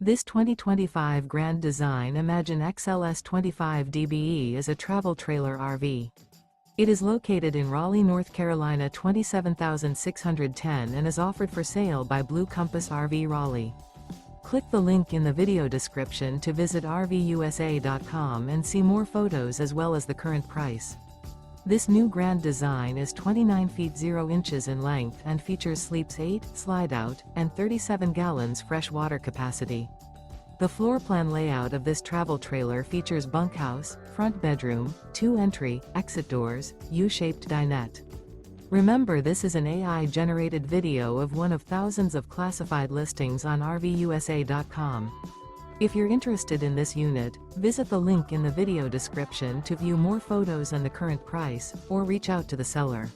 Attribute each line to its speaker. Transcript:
Speaker 1: This 2025 Grand Design Imagine XLS 25 DBE is a travel trailer RV. It is located in Raleigh, North Carolina 27610 and is offered for sale by Blue Compass RV Raleigh. Click the link in the video description to visit RVUSA.com and see more photos as well as the current price. This new Grand Design is 29 feet 0 inches in length and features sleeps 8, slide-out, and 37 gallons fresh water capacity. The floor plan layout of this travel trailer features bunkhouse, front bedroom, 2 entry, exit doors, U-shaped dinette. Remember, this is an AI-generated video of one of thousands of classified listings on RVUSA.com. If you're interested in this unit, visit the link in the video description to view more photos and the current price, or reach out to the seller.